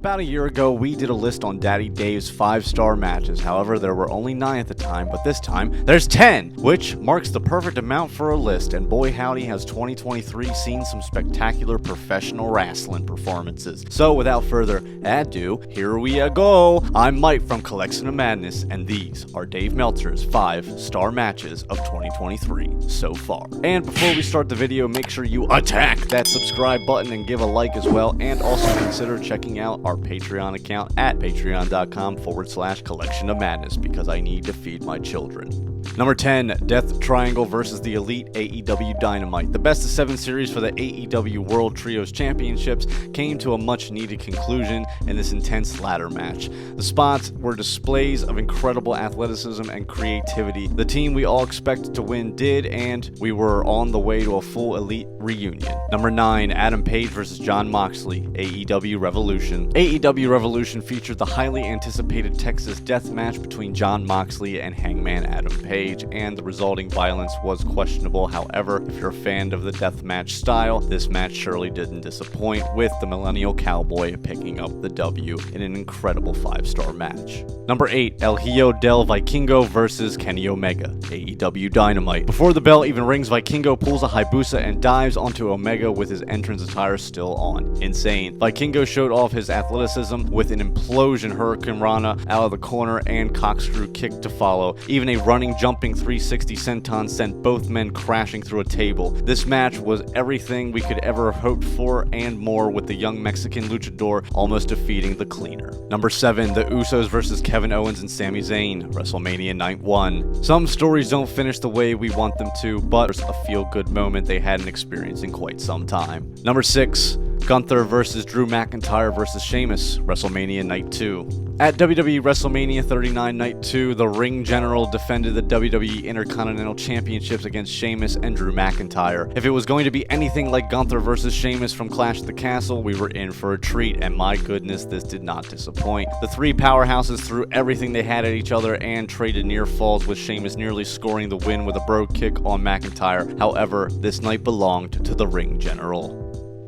About a year ago, we did a list on Daddy Dave's 5-star matches. However, there were only 9 at the time, but this time, there's 10, which marks the perfect amount for a list, and boy howdy has 2023 seen some spectacular professional wrestling performances. So without further ado, here we go! I'm Mike from Collection of Madness, and these are Dave Meltzer's 5-star matches of 2023 so far. And before we start the video, make sure you attack that subscribe button and give a like as well, and also consider checking out our Patreon account at patreon.com/Collection of Madness because I need to feed my children. Number 10, Death Triangle versus the Elite AEW Dynamite. The best of 7 series for the AEW World Trios Championships came to a much-needed conclusion in this intense ladder match. The spots were displays of incredible athleticism and creativity. The team we all expected to win did, and we were on the way to a full Elite reunion. Number 9, Adam Page versus Jon Moxley, AEW Revolution. AEW Revolution featured the highly anticipated Texas death match between Jon Moxley and Hangman Adam Page, and the resulting violence was questionable. However, if you're a fan of the deathmatch style, this match surely didn't disappoint, with the Millennial Cowboy picking up the W in an incredible 5-star match. Number 8, El Hijo del Vikingo versus Kenny Omega, AEW Dynamite. Before the bell even rings, Vikingo pulls a Hayabusa and dives onto Omega with his entrance attire still on. Insane. Vikingo showed off his athleticism with an implosion Hurricane Rana out of the corner and corkscrew kick to follow. Even a running jumping 360 senton sent both men crashing through a table. This match was everything we could ever have hoped for and more, with the young Mexican luchador almost defeating the cleaner. Number 7, the Usos versus Kevin Owens and Sami Zayn, WrestleMania Night 1. Some stories don't finish the way we want them to, but there's a feel-good moment they hadn't experienced in quite some time. Number 6, Gunther versus Drew McIntyre versus Sheamus, WrestleMania Night 2. At WWE WrestleMania 39 Night 2, the Ring General defended the WWE Intercontinental Championships against Sheamus and Drew McIntyre. If it was going to be anything like Gunther versus Sheamus from Clash at the Castle, we were in for a treat, and my goodness, this did not disappoint. The 3 powerhouses threw everything they had at each other and traded near falls, with Sheamus nearly scoring the win with a bro kick on McIntyre. However, this night belonged to the Ring General.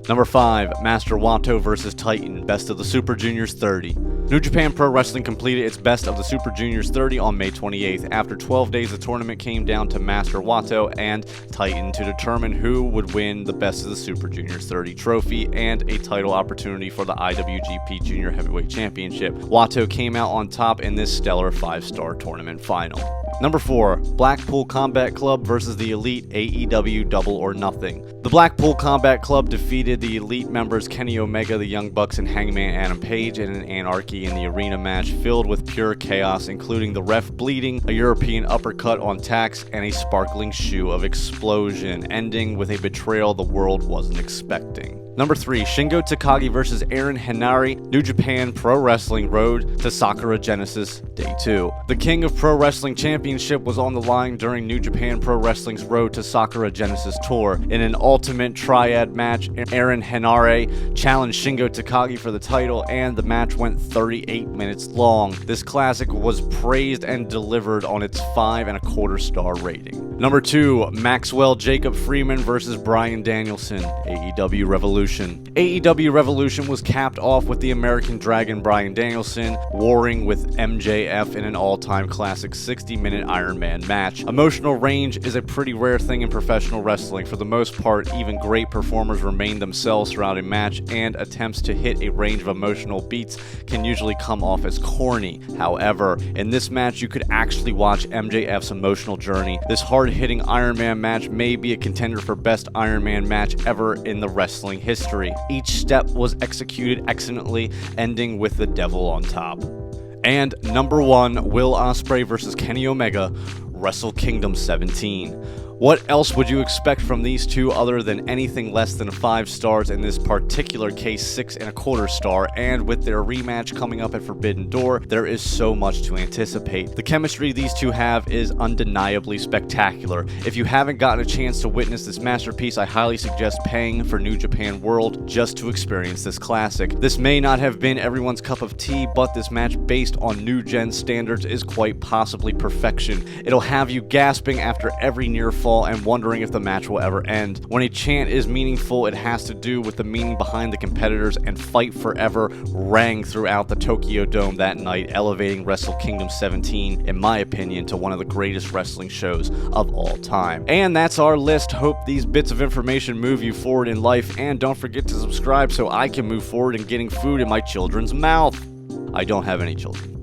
Number 5, Master Wato versus Titan, Best of the Super Juniors 30. New Japan Pro Wrestling completed its Best of the Super Juniors 30 on May 28th. After 12 days, the tournament came down to Master Wato and Titan to determine who would win the Best of the Super Juniors 30 trophy and a title opportunity for the IWGP Junior Heavyweight Championship. Wato came out on top in this stellar 5-star tournament final. Number 4, Blackpool Combat Club versus the Elite AEW Double or Nothing. The Blackpool Combat Club defeated the Elite members Kenny Omega, the Young Bucks, and Hangman Adam Page in an Anarchy in the Arena match filled with pure chaos, including the ref bleeding, a European uppercut on Tax, and a sparkling shoe of explosion, ending with a betrayal the world wasn't expecting. Number 3, Shingo Takagi versus Aaron Henare, New Japan Pro Wrestling Road to Sakura Genesis Day 2. The King of Pro Wrestling Championship was on the line during New Japan Pro Wrestling's Road to Sakura Genesis tour. In an ultimate triad match, Aaron Henare challenged Shingo Takagi for the title, and the match went 38 minutes long. This classic was praised and delivered on its 5.25-star rating. Number 2, Maxwell Jacob Freeman versus Bryan Danielson, AEW Revolution. AEW Revolution was capped off with the American Dragon Bryan Danielson warring with MJF in an all-time classic 60-minute Iron Man match. Emotional range is a pretty rare thing in professional wrestling. For the most part, even great performers remain themselves throughout a match, and attempts to hit a range of emotional beats can usually come off as corny. However, in this match, you could actually watch MJF's emotional journey. This hard-hitting Iron Man match may be a contender for best Iron Man match ever in the wrestling history. Each step was executed excellently, ending with the devil on top. And number 1, Will Ospreay versus Kenny Omega, Wrestle Kingdom 17. What else would you expect from these two other than anything less than 5 stars, in this particular case 6.25 star, and with their rematch coming up at Forbidden Door, there is so much to anticipate. The chemistry these two have is undeniably spectacular. If you haven't gotten a chance to witness this masterpiece, I highly suggest paying for New Japan World just to experience this classic. This may not have been everyone's cup of tea, but this match based on new gen standards is quite possibly perfection. It'll have you gasping after every near fall and wondering if the match will ever end. When a chant is meaningful, it has to do with the meaning behind the competitors, and Fight Forever rang throughout the Tokyo Dome that night, elevating Wrestle Kingdom 17, in my opinion, to one of the greatest wrestling shows of all time. And that's our list. Hope these bits of information move you forward in life, and don't forget to subscribe so I can move forward in getting food in my children's mouth. I don't have any children.